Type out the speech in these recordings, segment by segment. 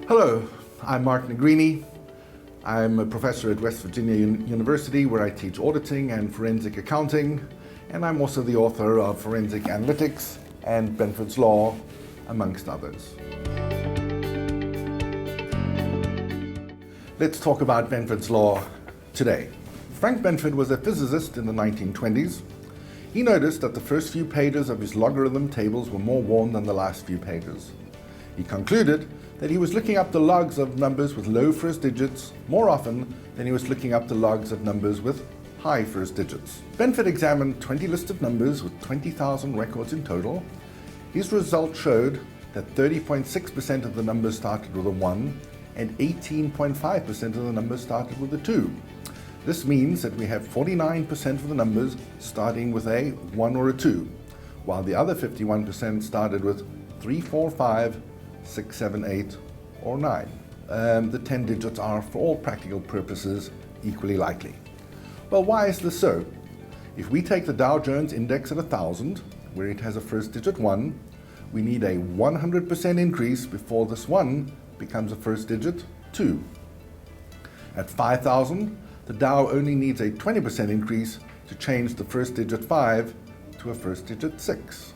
Hello, I'm Mark Negrini. I'm a professor at West Virginia University where I teach auditing and forensic accounting, and I'm also the author of Forensic Analytics and Benfords Law, amongst others. Let's talk about Benford's Law today. Frank Benford was a physicist in the 1920s. He noticed that the first few pages of his logarithm tables were more worn than the last few pages. He concluded that he was looking up the logs of numbers with low first digits more often than he was looking up the logs of numbers with high first digits. Benford examined 20 lists of numbers with 20,000 records in total. His results showed that 30.6% of the numbers started with a 1 and 18.5% of the numbers started with a 2. This means that we have 49% of the numbers starting with a 1 or a 2, while the other 51% started with 3, 4, 5, 6, 7, 8, or 9. The 10 digits are, for all practical purposes, equally likely. Well, why is this so? If we take the Dow Jones Index at 1,000, where it has a first digit 1, we need a 100% increase before this 1 becomes a first digit 2. At 5,000, the Dow only needs a 20% increase to change the first digit 5 to a first digit 6.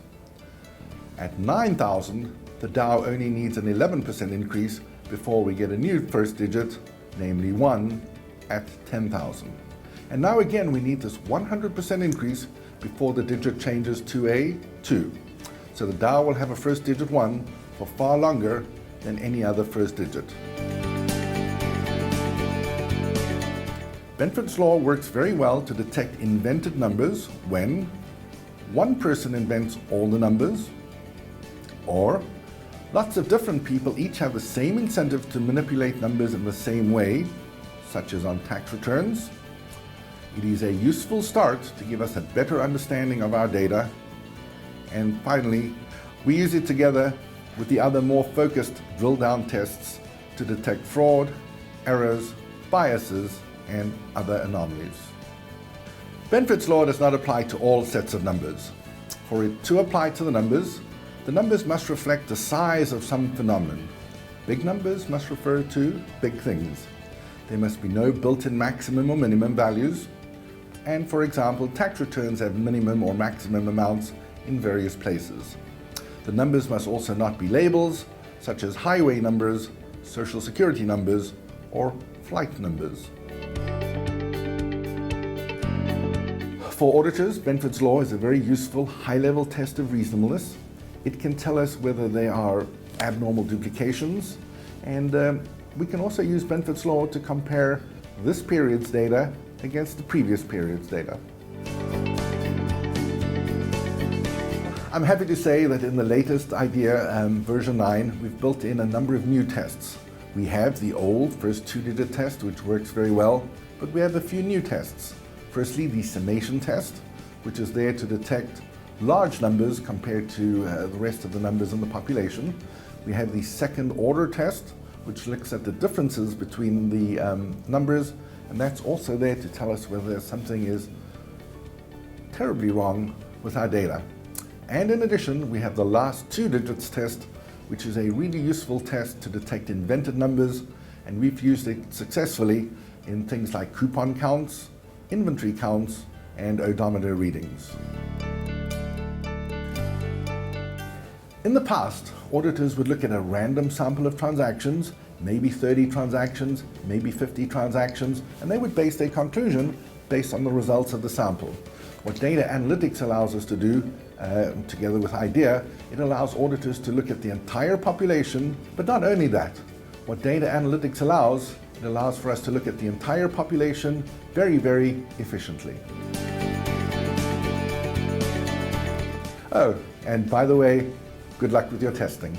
At 9,000, the Dow only needs an 11% increase before we get a new first digit, namely 1, at 10,000. And now again we need this 100% increase before the digit changes to a 2. So the Dow will have a first digit 1 for far longer than any other first digit. Benford's Law works very well to detect invented numbers when one person invents all the numbers, or lots of different people each have the same incentive to manipulate numbers in the same way, such as on tax returns. It is a useful start to give us a better understanding of our data. And finally, we use it together with the other more focused drill-down tests to detect fraud, errors, biases, and other anomalies. Benford's Law does not apply to all sets of numbers. For it to apply to the numbers must reflect the size of some phenomenon. Big numbers must refer to big things. There must be no built-in maximum or minimum values. And for example, tax returns have minimum or maximum amounts in various places. The numbers must also not be labels, such as highway numbers, social security numbers, or flight numbers. For auditors, Benford's Law is a very useful high-level test of reasonableness. It can tell us whether there are abnormal duplications, and we can also use Benford's Law to compare this period's data against the previous period's data. I'm happy to say that in the latest IDEA version 9, we've built in a number of new tests. We have the old first two-digit test, which works very well, but we have a few new tests. Firstly, the summation test, which is there to detect large numbers compared to the rest of the numbers in the population. We have the second order test, which looks at the differences between the numbers, and that's also there to tell us whether something is terribly wrong with our data. And in addition, we have the last two digits test, which is a really useful test to detect invented numbers, and we've used it successfully in things like coupon counts, inventory counts, and odometer readings. In the past, auditors would look at a random sample of transactions, maybe 30 transactions, maybe 50 transactions, and they would base their conclusion based on the results of the sample. What data analytics allows us to do, together with IDEA, it allows auditors to look at the entire population, but not only that. What data analytics allows, it allows for us to look at the entire population very, very efficiently. Oh, and by the way, good luck with your testing.